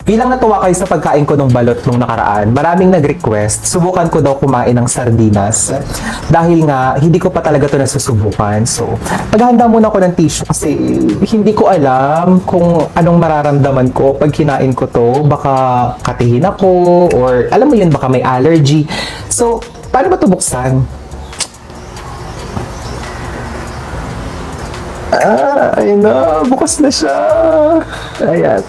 Bilang natuwa kayo sa pagkain ko ng balot nung nakaraan, maraming nag-request, subukan ko daw kumain ng sardinas. Dahil nga, hindi ko pa talaga to nasusubukan. So, maghahanda muna ako ng tissue kasi hindi ko alam kung anong mararamdaman ko pag kinain ko to. Baka katihin ako or alam mo yun, baka may allergy. So, paano ba ito buksan? Ayun na, bukas na siya. Ayan.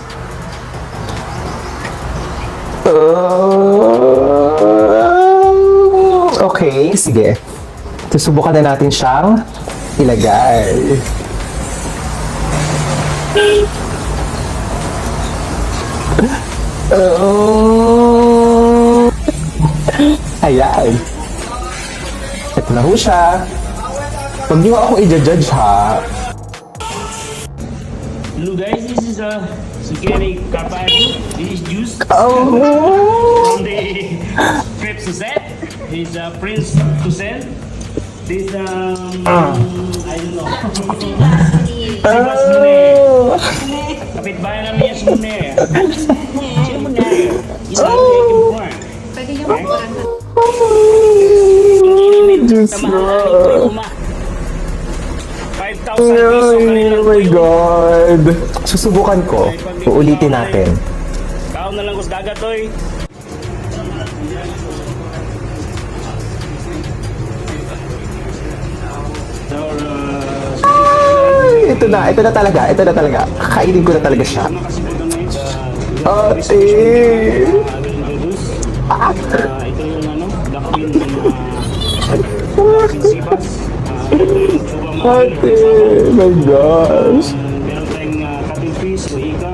Okay, sige. Susubukan na natin siyang ilagay. Ayan. Ito na ho siya. Huwag niyo akong i-judge ha. Hello guys, this is Sukeri Carpaccio. This is juice Oh. from the Crepes Suzette. This is Prince Tusen. This I don't know. Sibas Munir. Kapitbahay namin yung Munir. Sino Munir? Yung Munir. Pwede yung makuran na. Diyos Sa ko. mahalaling ko yung uma. 5,000 piso Oh my God. Susubukan ko. Uulitin natin. Kao na lang kus dagat oy. Ay, ito na talaga. Kakainin ko na talaga siya. Ate. Ito yung dakawin ng sibas. Ate. My gosh. Meron tayong cutting fish o ika.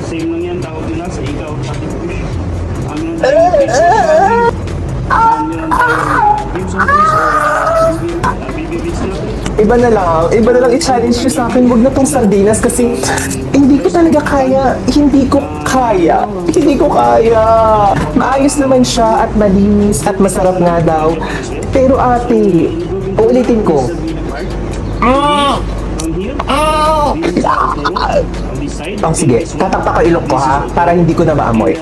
Same lang yan, tawag nila sa ika o cutting fish. Meron tayong fish o meron tayong Gibson fish o baby fish na. Iba na lang i-challenge nyo sa akin. Huwag na tong sardinas kasi hindi ko talaga kaya. Hindi ko kaya. Maayos naman siya at malinis at masarap nga daw. Pero ate, uulitin ko. From here, this is on this side. Oh, sige, tatakpak ko ilok ko ha, para hindi ko na maamoy.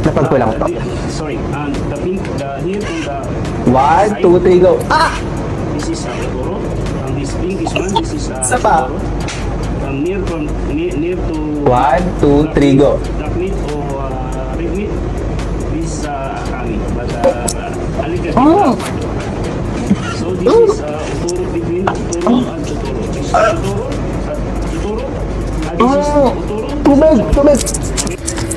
Napag ko lang to. Sorry, and the pink, here on the 1, 2, 3, go. this is Toro, and this pink is one, this is Isa pa. Toro. Near to 1, 2, 3, go. dark meat or red meat, this kami, but a little bit. So this is Toro between Toro and Toro. This is Toro, Toro, this is Toro. Tumig.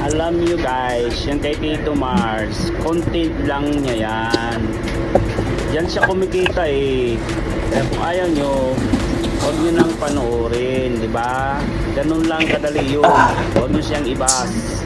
Alam nyo guys, yan kay Tito Mars, content lang niya yan. Yan siya kumikita eh. Kaya kung ayaw nyo, huwag nyo nang panoorin, di ba? Ganun lang kadali yun. Huwag nyo siyang ibas.